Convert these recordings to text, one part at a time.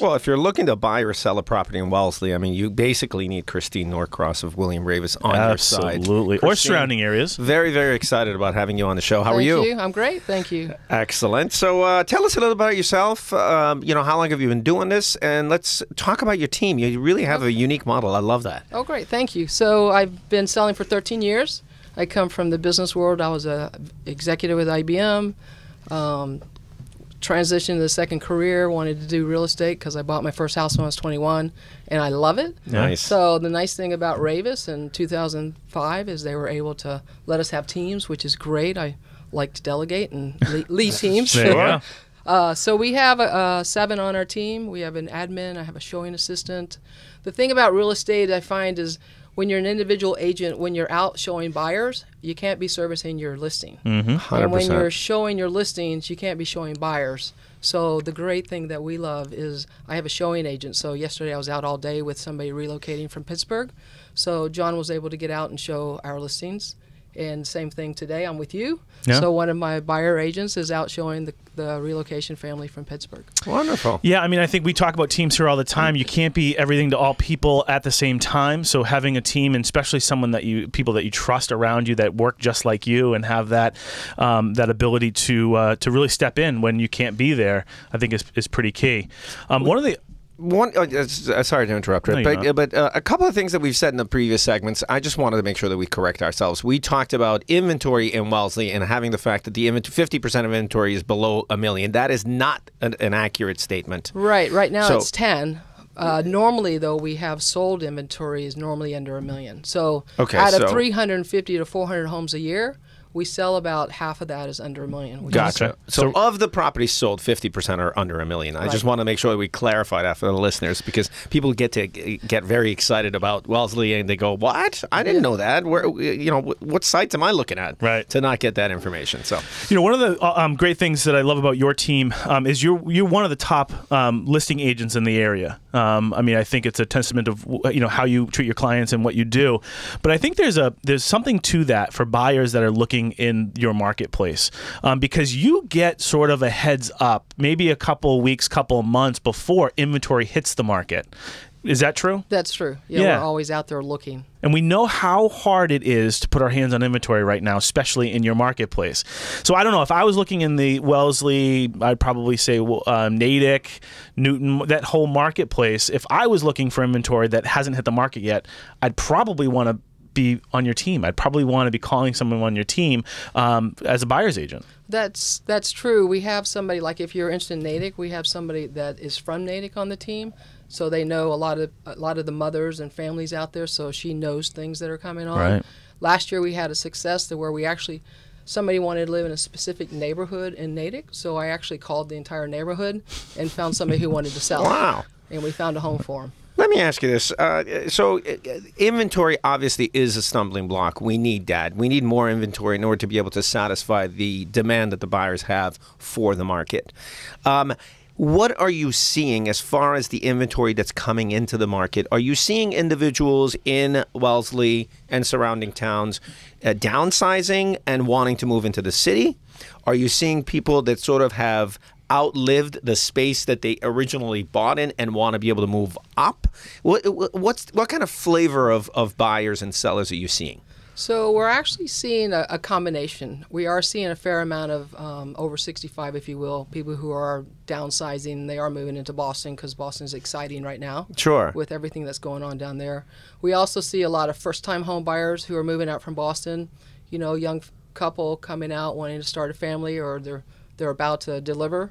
Well, if you're looking to buy or sell a property in Wellesley, I mean, you basically need Christine Norcross of William Ravis on your side. Absolutely. Or surrounding areas. Very, very excited about having you on the show. How are you? Thank you. I'm great. Thank you. Excellent. So tell us a little about yourself. You know, how long have you been doing this? And let's talk about your team. You really have a unique model. I love that. Oh, great. Thank you. So I've been selling for 13 years. I come from the business world. I was a executive with IBM. Transitioned to the second career, wanted to do real estate because I bought my first house when I was 21, and I love it. Nice. So the nice thing about Ravis in 2005 is they were able to let us have teams, which is great. I like to delegate and lead teams. There you go. So we have 7 on our team. We have an admin. I have a showing assistant. The thing about real estate I find is when you're an individual agent, when you're out showing buyers, you can't be servicing your listing. 100%. And when you're showing your listings, you can't be showing buyers. So the great thing that we love is I have a showing agent. So yesterday I was out all day with somebody relocating from Pittsburgh. So John was able to get out and show our listings. And same thing today, I'm with you. Yeah. So one of my buyer agents is out showing the relocation family from Pittsburgh. Wonderful. Yeah, I mean, I think we talk about teams here all the time. You can't be everything to all people at the same time. So having a team, and especially people that you trust around you that work just like you and have that that ability to really step in when you can't be there, I think is pretty key. Sorry to interrupt, Rick, but a couple of things that we've said in the previous segments, I just wanted to make sure that we correct ourselves. We talked about inventory in Wellesley and having the fact that the 50% of inventory is below $1 million. That is not an accurate statement. Right. Right now it's 10. Normally, though, we have sold inventory is normally under $1 million. So out of 350 to 400 homes a year, we sell about half of that is under $1 million. Gotcha. So of the properties sold, 50% are under $1 million. I just want to make sure that we clarify that for the listeners, because people get very excited about Wellesley and they go, "What? I didn't know that. Where, what sites am I looking at?" Right. To not get that information. So, one of the great things that I love about your team is you're one of the top listing agents in the area. I mean, I think it's a testament of how you treat your clients and what you do. But I think there's something to that for buyers that are looking in your marketplace, because you get sort of a heads up, maybe a couple weeks, couple months before inventory hits the market. Is that true? That's true. Yeah, we're always out there looking. And we know how hard it is to put our hands on inventory right now, especially in your marketplace. So I don't know, if I was looking in the Wellesley, I'd probably say Natick, Newton, that whole marketplace, if I was looking for inventory that hasn't hit the market yet, I'd probably want to be on your team. I'd probably want to be calling someone on your team as a buyer's agent. That's true. We have somebody, like if you're interested in Natick, we have somebody that is from Natick on the team, so they know a lot of the mothers and families out there, so she knows things that are coming on. Right. Last year we had a success where we actually, somebody wanted to live in a specific neighborhood in Natick, so I actually called the entire neighborhood and found somebody who wanted to sell. Wow. And we found a home for them. Let me ask you this. So inventory obviously is a stumbling block. We need that. We need more inventory in order to be able to satisfy the demand that the buyers have for the market. What are you seeing as far as the inventory that's coming into the market? Are you seeing individuals in Wellesley and surrounding towns downsizing and wanting to move into the city? Are you seeing people that sort of have outlived the space that they originally bought in and want to be able to move up? What kind of flavor of buyers and sellers are you seeing? So we're actually seeing a combination. We are seeing a fair amount of over 65, if you will, people who are downsizing. They are moving into Boston because Boston is exciting right now. Sure. With everything that's going on down there. We also see a lot of first-time home buyers who are moving out from Boston. Young couple coming out wanting to start a family, or they're about to deliver,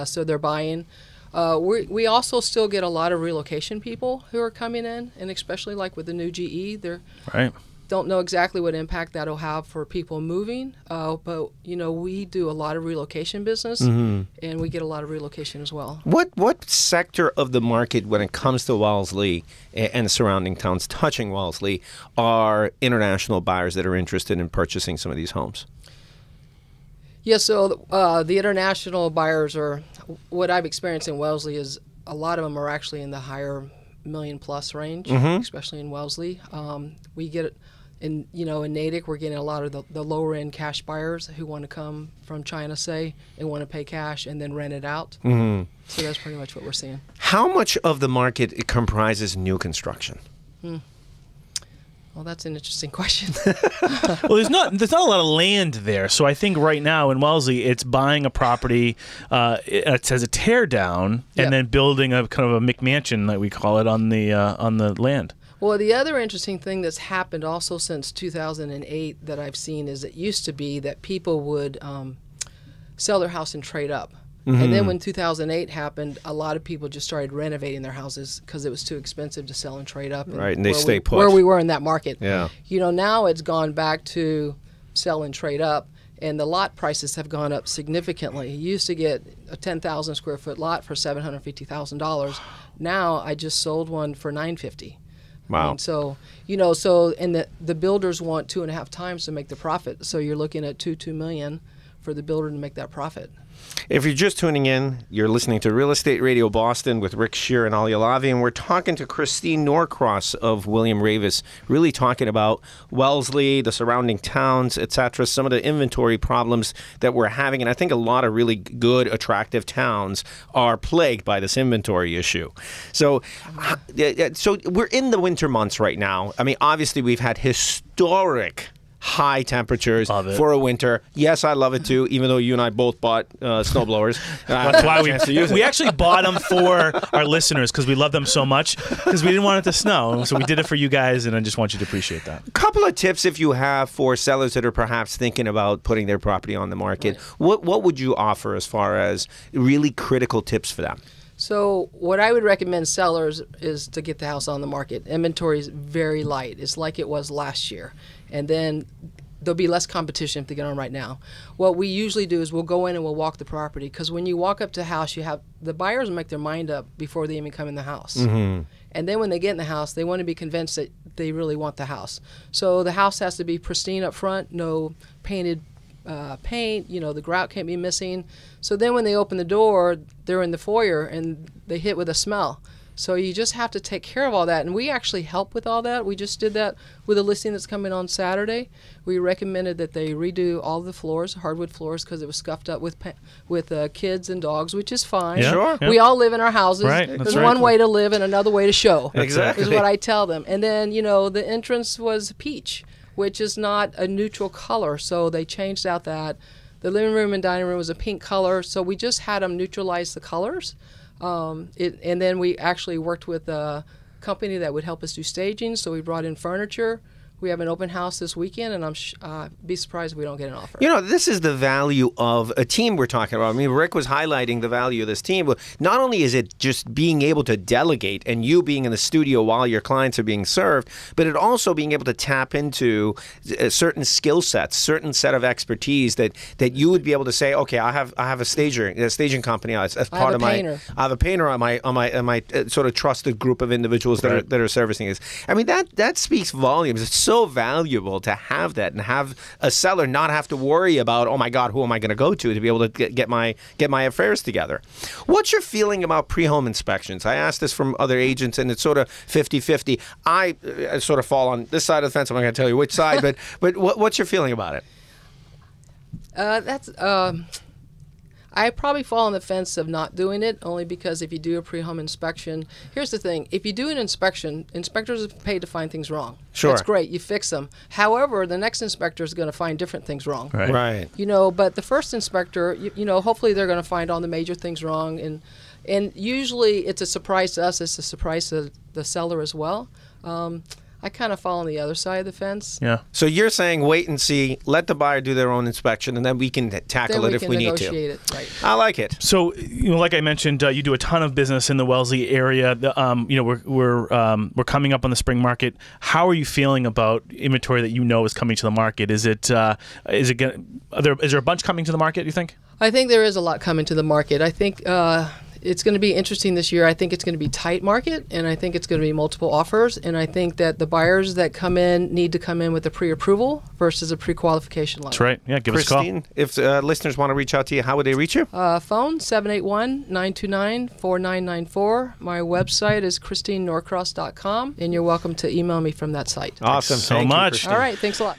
so they're buying. We also still get a lot of relocation people who are coming in, and especially like with the new GE, they're don't know exactly what impact that'll have for people moving, but we do a lot of relocation business, and we get a lot of relocation as well. What sector of the market, when it comes to Wellesley and the surrounding towns touching Wellesley, are international buyers that are interested in purchasing some of these homes? Yeah, so the international buyers are, what I've experienced in Wellesley is a lot of them are actually in the higher million-plus range, especially in Wellesley. We get in Natick, we're getting a lot of the lower-end cash buyers who want to come from China, say, and want to pay cash and then rent it out. So that's pretty much what we're seeing. How much of the market comprises new construction? Well, that's an interesting question. Well, there's not a lot of land there, so I think right now in Wellesley, it's buying a property, it says a tear down, and then building a kind of a McMansion, like we call it, on the land. Well, the other interesting thing that's happened also since 2008 that I've seen is it used to be that people would sell their house and trade up. And then when 2008 happened, a lot of people just started renovating their houses because it was too expensive to sell and trade up. Right, and they stay put. Where we were in that market. Yeah. You know, now it's gone back to sell and trade up, and the lot prices have gone up significantly. You used to get a 10,000 square foot lot for $750,000. Now I just sold one for $950,000. Wow. And so, you know, and the builders want 2.5 times to make the profit. So you're looking at $2 million for the builder to make that profit. If you're just tuning in, you're listening to Real Estate Radio Boston with Rick Shear and Ali Alavi, and we're talking to Christine Norcross of William Ravis, really talking about Wellesley, the surrounding towns, etc., some of the inventory problems that we're having. And I think a lot of really good, attractive towns are plagued by this inventory issue. So we're in the winter months right now. I mean, obviously, we've had historic high temperatures for a winter. Yes, I love it too, even though you and I both bought snowblowers. That's why we actually bought them for our listeners because we love them so much because we didn't want it to snow. So we did it for you guys, and I just want you to appreciate that. A couple of tips if you have for sellers that are perhaps thinking about putting their property on the market. Right. What would you offer as far as really critical tips for them? So what I would recommend sellers is to get the house on the market. Inventory is very light. It's like it was last year. And then there'll be less competition if they get on right now. What we usually do is we'll go in and we'll walk the property, because when you walk up to a house, you have the buyers make their mind up before they even come in the house. Mm-hmm. And then when they get in the house, they want to be convinced that they really want the house. So the house has to be pristine up front, no painted paint, you know, the grout can't be missing. So then when they open the door, they're in the foyer and they hit with a smell. So you just have to take care of all that. And we actually help with all that. We just did that with a listing that's coming on Saturday. We recommended that they redo all the floors, hardwood floors, because it was scuffed up with kids and dogs, which is fine. Yeah. Sure. We all live in our houses. Right. There's one way to live and another way to show. Exactly. Is what I tell them. And then, you know, the entrance was peach, which is not a neutral color. So they changed out that. The living room and dining room was a pink color. So we just had them neutralize the colors. And then we actually worked with a company that would help us do staging, so we brought in furniture. We have an open house this weekend, and I'm be surprised if we don't get an offer. You know, this is the value of a team we're talking about. I mean, Rick was highlighting the value of this team. But not only is it just being able to delegate and you being in the studio while your clients are being served, but it also being able to tap into certain skill sets, certain set of expertise that you would be able to say, okay, I have a staging company as part of my. I have a painter on my sort of trusted group of individuals that are servicing this. I mean, that speaks volumes. It's so valuable to have that and have a seller not have to worry about, oh my God, who am I going to go to be able to get my affairs together. What's your feeling about pre-home inspections? I asked this from other agents, and it's sort of 50-50. I sort of fall on this side of the fence. I'm not going to tell you which side, but what's your feeling about it? I probably fall on the fence of not doing it, only because if you do a pre-home inspection, here's the thing. If you do an inspection, inspectors are paid to find things wrong. Sure. That's great. You fix them. However, the next inspector is going to find different things wrong. Right. You know, but the first inspector, you know, hopefully they're going to find all the major things wrong. And usually it's a surprise to us. It's a surprise to the seller as well. I kind of fall on the other side of the fence. Yeah. So you're saying wait and see, let the buyer do their own inspection, and then we can tackle it if we need to. Negotiate it, right. I like it. So, you know, like I mentioned, you do a ton of business in the Wellesley area. You know, we're coming up on the spring market. How are you feeling about inventory that you know is coming to the market? Is there a bunch coming to the market, do you think? I think there is a lot coming to the market. I think it's going to be interesting this year. I think it's going to be tight market, and I think it's going to be multiple offers. And I think that the buyers that come in need to come in with a pre-approval versus a pre-qualification letter. That's right. Yeah, give us a call. Christine, if listeners want to reach out to you, how would they reach you? Phone 781-929-4994. My website is christine.norcross.com, and you're welcome to email me from that site. Awesome. Thanks so Thank you, much. Christine. All right. Thanks a lot.